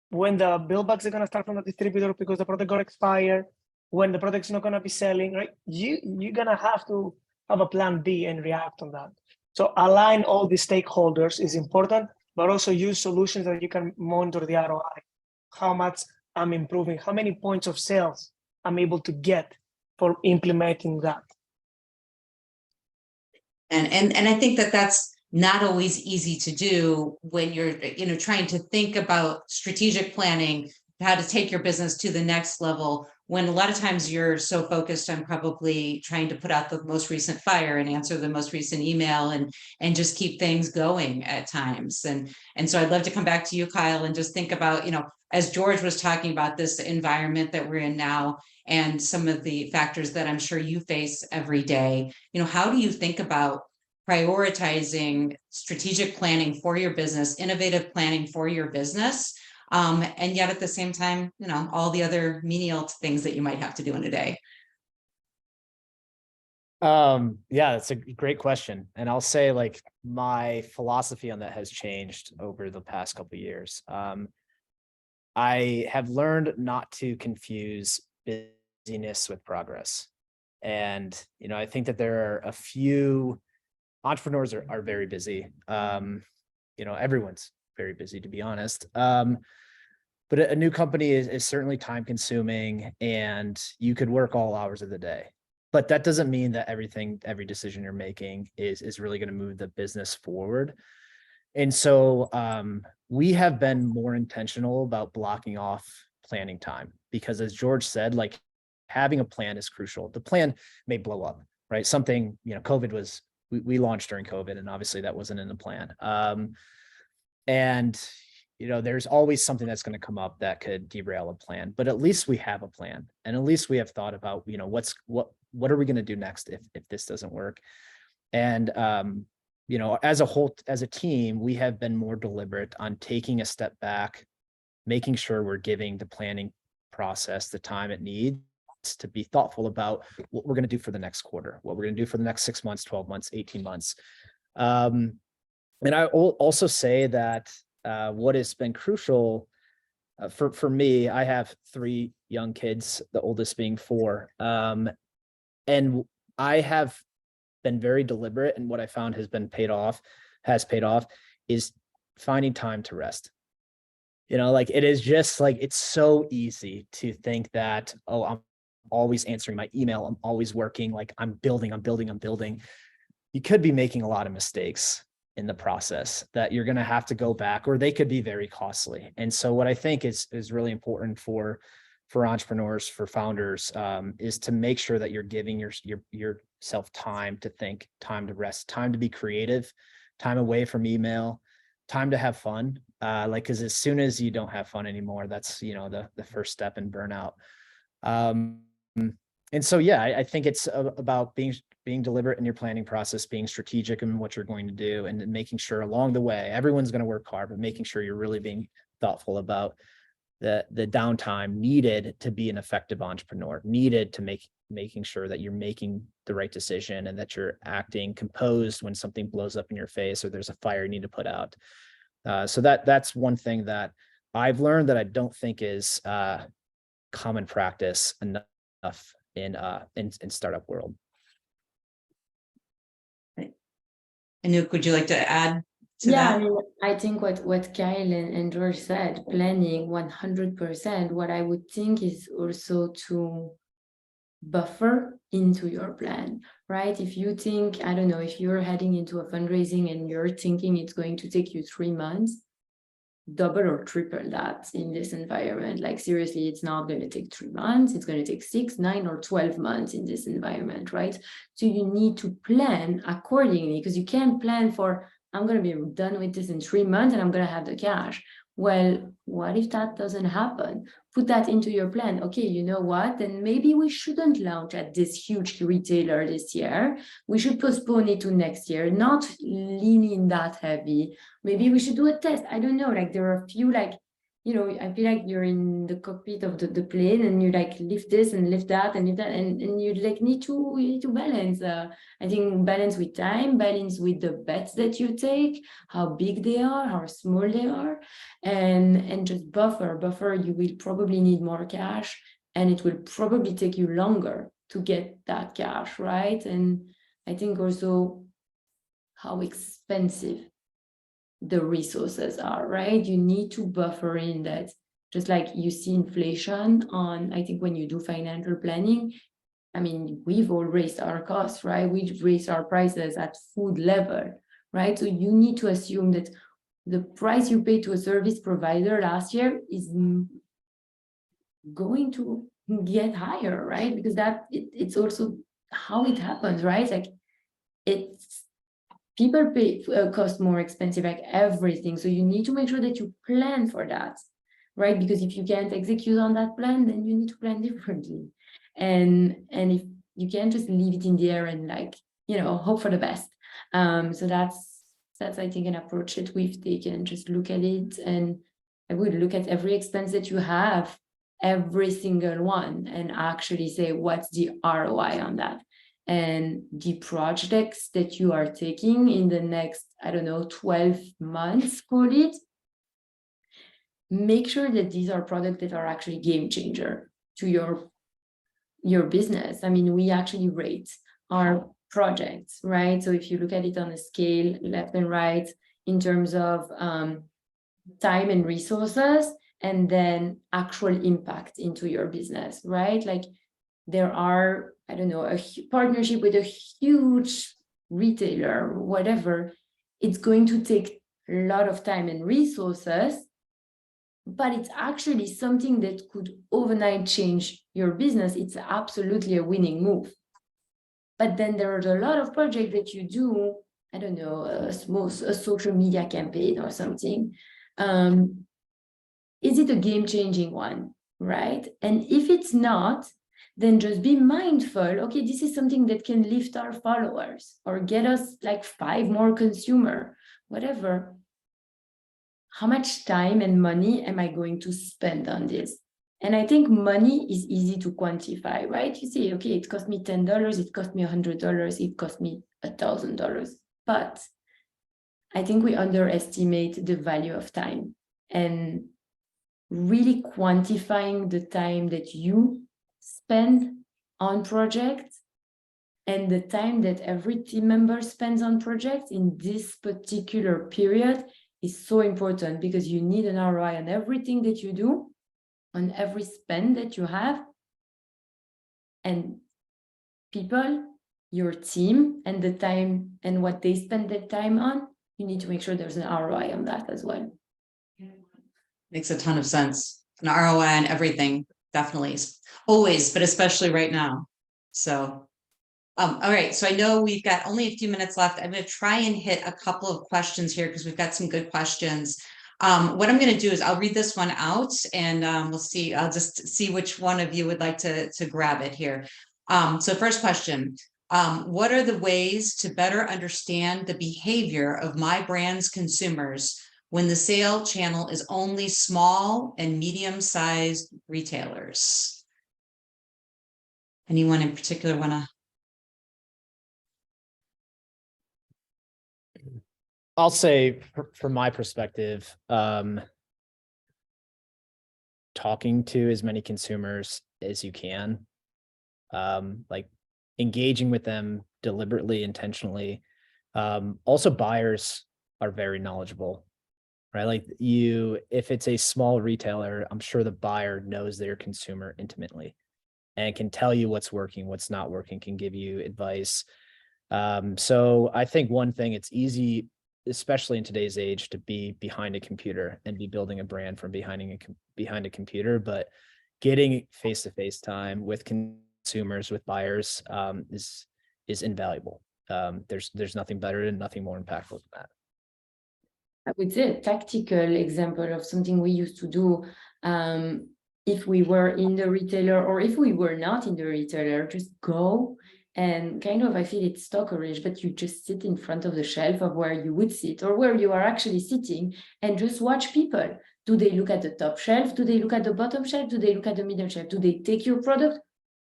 When the billbacks are going to start from the distributor because the product got expired, when the product's not going to be selling, right? You're going to have a plan B and react on that. So align all the stakeholders is important, but also use solutions that you can monitor the ROI. How much I'm improving, how many points of sales I'm able to get for implementing that. And I think that that's not always easy to do when you're, trying to think about strategic planning, how to take your business to the next level, when a lot of times you're so focused on probably trying to put out the most recent fire and answer the most recent email and just keep things going at times. And so I'd love to come back to you, Kyle, and just think about, as George was talking about this environment that we're in now and some of the factors that I'm sure you face every day, how do you think about prioritizing strategic planning for your business, innovative planning for your business, and yet at the same time, all the other menial things that you might have to do in a day? Yeah, that's a great question. And I'll say like my philosophy on that has changed over the past couple of years. I have learned not to confuse busyness with progress. And, I think that there are a few entrepreneurs are very busy. Everyone's very busy, to be honest. But a new company is certainly time consuming, and you could work all hours of the day. But that doesn't mean that every decision you're making is really going to move the business forward. And so we have been more intentional about blocking off planning time, because as George said, like having a plan is crucial. The plan may blow up, right? Something, COVID was, we launched during COVID, and obviously that wasn't in the plan. And there's always something that's going to come up that could derail a plan, but at least we have a plan, and at least we have thought about, what are we going to do next if this doesn't work? And, as a team, we have been more deliberate on taking a step back, making sure we're giving the planning process the time it needs to be thoughtful about what we're going to do for the next quarter, what we're going to do for the next 6 months, 12 months, 18 months. And I will also say that what has been crucial for me, I have 3 young kids, the oldest being 4. And I have been very deliberate, and what I found has paid off is finding time to rest. It is just like, it's so easy to think that, oh, I'm always answering my email, I'm always working, like I'm building. You could be making a lot of mistakes in the process that you're going to have to go back, or they could be very costly. And so what I think is really important for entrepreneurs, for founders, is to make sure that you're giving yourself time to think, time to rest, time to be creative, time away from email, time to have fun. Because as soon as you don't have fun anymore, that's, the first step in burnout. And so, yeah, I think it's about being deliberate in your planning process, being strategic in what you're going to do, and making sure along the way, everyone's going to work hard, but making sure you're really being thoughtful about the downtime needed to be an effective entrepreneur, needed to making sure that you're making the right decision and that you're acting composed when something blows up in your face or there's a fire you need to put out. So that's one thing that I've learned that I don't think is common practice enough in startup world. Anouck, would you like to add to Yeah, I that? mean, I think what Kyle and George said, planning 100%, what I would think is also to buffer into your plan, right? If you think, I don't know, if you're heading into a fundraising and you're thinking it's going to take you 3 months, double or triple that in this environment. Like seriously, it's not going to take 3 months, it's going to take 6, 9, or 12 months in this environment, right? So you need to plan accordingly, because you can't plan for, I'm going to be done with this in 3 months and I'm going to have the cash. Well, what if that doesn't happen? Put that into your plan. Okay, you know what? Then maybe we shouldn't launch at this huge retailer this year. We should postpone it to next year, not lean in that heavy. Maybe we should do a test. I don't know. Like there are a few, like, you know, I feel like you're in the cockpit of the plane and you like lift this and lift that and lift that, and you like need to balance. I think balance with time, balance with the bets that you take, how big they are, how small they are, and just buffer. You will probably need more cash, and it will probably take you longer to get that cash, right? And I think also how expensive the resources are, right? You need to buffer in that, just like you see inflation on, I think when you do financial planning, I mean, we've all raised our costs, right? We've raised our prices at food level, right? So you need to assume that the price you pay to a service provider last year is going to get higher, right? Because it's also how it happens, right? Like it's people pay cost more expensive, like everything. So you need to make sure that you plan for that, right? Because if you can't execute on that plan, then you need to plan differently. And if you can't just leave it in the air and like, you know, hope for the best. So that's I think an approach that we've taken. Just look at it, and I would look at every expense that you have, every single one, and actually say, what's the ROI on that? And the projects that you are taking in the next, I don't know, 12 months, call it, make sure that these are products that are actually game changer to your business. I mean, we actually rate our projects, right? So if you look at it on a scale, left and right, in terms of time and resources, and then actual impact into your business, right? Like there are, I don't know, a partnership with a huge retailer, whatever, it's going to take a lot of time and resources, but it's actually something that could overnight change your business. It's absolutely a winning move. But then there are a lot of projects that you do, I don't know, a social media campaign or something. Is it a game-changing one, right? And if it's not, then just be mindful, okay, this is something that can lift our followers or get us like 5 more consumer, whatever. How much time and money am I going to spend on this? And I think money is easy to quantify, right? You say, okay, it cost me $10, it cost me $100, it cost me $1,000. But I think we underestimate the value of time, and really quantifying the time that you spend on projects and the time that every team member spends on projects in this particular period is so important, because you need an ROI on everything that you do, on every spend that you have, and people, your team, and the time and what they spend their time on, you need to make sure there's an ROI on that as well. Makes a ton of sense. An ROI on everything, definitely, always, but especially right now. So, all right. So I know we've got only a few minutes left. I'm going to try and hit a couple of questions here because we've got some good questions. What I'm going to do is I'll read this one out, and we'll see. I'll just see which one of you would like to grab it here. So first question. What are the ways to better understand the behavior of my brand's consumers when the sale channel is only small and medium-sized retailers? Anyone in particular want to? I'll say from my perspective, talking to as many consumers as you can, like engaging with them deliberately, intentionally. Also buyers, are very knowledgeable, right? Like if it's a small retailer, I'm sure the buyer knows their consumer intimately and can tell you what's working, what's not working, can give you advice. So I think one thing, it's easy, especially in today's age, to be behind a computer and be building a brand from behind a computer, but getting face-to-face time with consumers, with buyers, is invaluable. There's nothing better and nothing more impactful than that. I would say a tactical example of something we used to do, if we were in the retailer or if we were not in the retailer, just go and kind of, I feel it's stalkerish, but you just sit in front of the shelf of where you would sit or where you are actually sitting and just watch people. Do they look at the top shelf? Do they look at the bottom shelf? Do they look at the middle shelf? Do they take your product?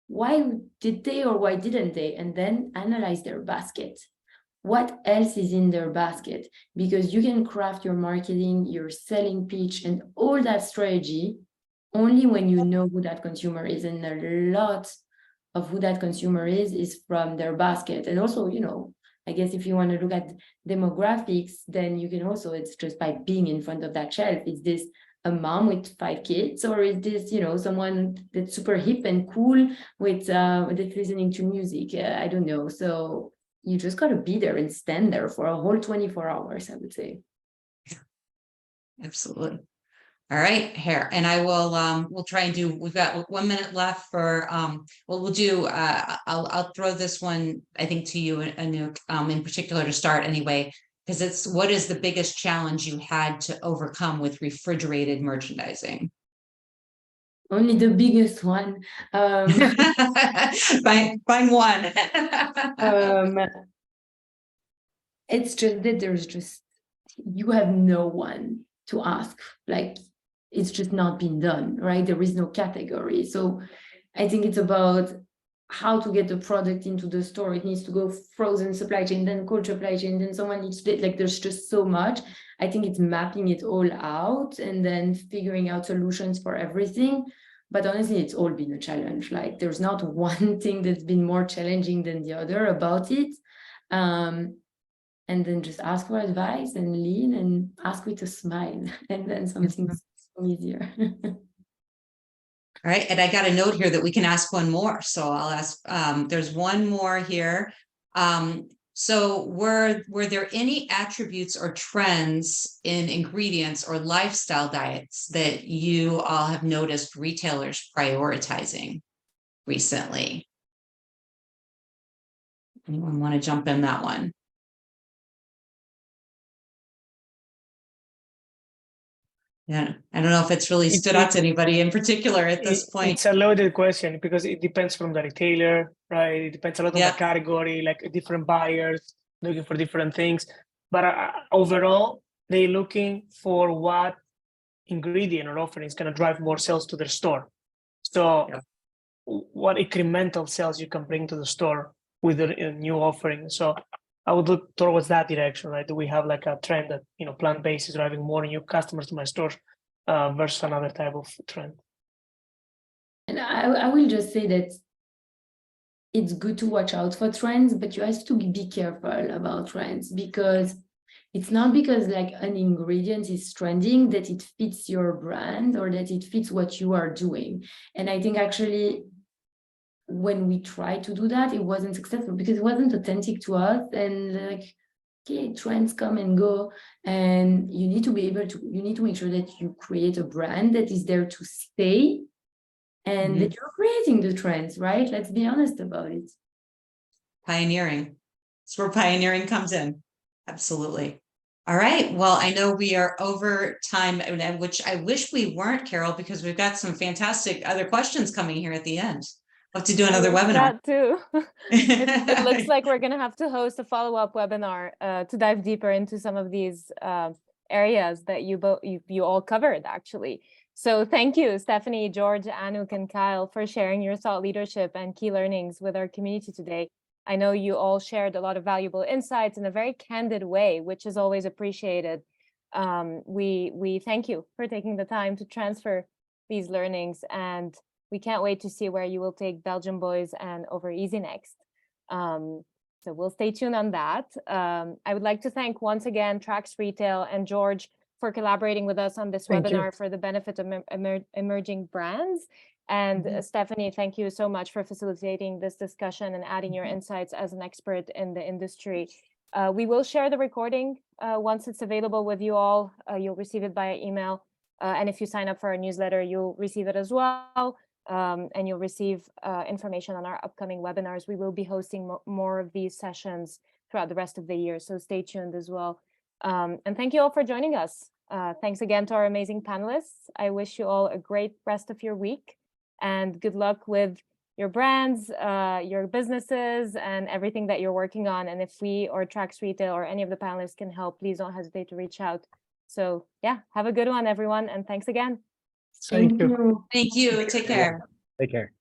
Why did they or why didn't they? And then analyze their basket. What else is in their basket? Because you can craft your marketing, your selling pitch, and all that strategy only when you know who that consumer is. And a lot of who that consumer is from their basket. And also, you know, I guess if you want to look at demographics, then you can also, it's just by being in front of that shelf. Is this a mom with 5 kids, or is this, you know, someone that's super hip and cool with that's listening to music? I don't know. So you just got to be there and stand there for a whole 24 hours, I would say. Absolutely. All right, here, and I will, we'll try and do, we've got 1 minute left for, we'll do, I'll throw this one, I think, to you, Anouck, in particular to start anyway, because it's, what is the biggest challenge you had to overcome with refrigerated merchandising? Only the biggest one. Find one. It's just that there's just, you have no one to ask. Like, it's just not been done, right? There is no category. So I think it's about how to get the product into the store. It needs to go frozen supply chain, then cold supply chain, then someone needs to, like, there's just so much. I think it's mapping it all out and then figuring out solutions for everything. But honestly, it's all been a challenge. Like, there's not one thing that's been more challenging than the other about it. And then just ask for advice and lean and ask with a smile, and then something's easier. All right, and I got a note here that we can ask one more. So I'll ask, there's one more here. So were there any attributes or trends in ingredients or lifestyle diets that you all have noticed retailers prioritizing recently? Anyone want to jump in that one? Yeah, I don't know if it's really stood out to anybody in particular at this point. It's a loaded question because it depends from the retailer, right? It depends a lot on the category, like different buyers looking for different things. But overall, they're looking for what ingredient or offering is going to drive more sales to their store. So what incremental sales you can bring to the store with a new offering. So I would look towards that direction, right? Do we have like a trend that, you know, plant-based is driving more new customers to my store versus another type of trend? And I will just say that it's good to watch out for trends, but you have to be careful about trends, because it's not because like an ingredient is trending that it fits your brand or that it fits what you are doing. And I think actually, when we tried to do that, it wasn't successful because it wasn't authentic to us. And like, okay, trends come and go, and you need to be able to, you need to make sure that you create a brand that is there to stay and that you're creating the trends, right? Let's be honest about it. Pioneering. That's where pioneering comes in. Absolutely. All right. Well, I know we are over time, which I wish we weren't, Carol, because we've got some fantastic other questions coming here at the end. Love to do another webinar. That too. It looks like we're going to have to host a follow-up webinar to dive deeper into some of these areas that you all covered, actually. So thank you, Stephanie, George, Anouck, and Kyle, for sharing your thought leadership and key learnings with our community today. I know you all shared a lot of valuable insights in a very candid way, which is always appreciated. We thank you for taking the time to transfer these learnings, and we can't wait to see where you will take Belgian Boys and Over Easy next. So we'll stay tuned on that. I would like to thank once again Trax Retail and George for collaborating with us on this Thank you. webinar for the benefit of emerging brands. And Stephanie, thank you so much for facilitating this discussion and adding your insights as an expert in the industry. We will share the recording once it's available with you all. You'll receive it via email. And if you sign up for our newsletter, you'll receive it as well. And you'll receive information on our upcoming webinars. We will be hosting more of these sessions throughout the rest of the year, so stay tuned as well. And thank you all for joining us. Thanks again to our amazing panelists. I wish you all a great rest of your week and good luck with your brands, your businesses, and everything that you're working on. And if we or Trax Retail or any of the panelists can help, please don't hesitate to reach out. So yeah, have a good one, everyone, and thanks again. Thank you. Thank you. Take care. Take care.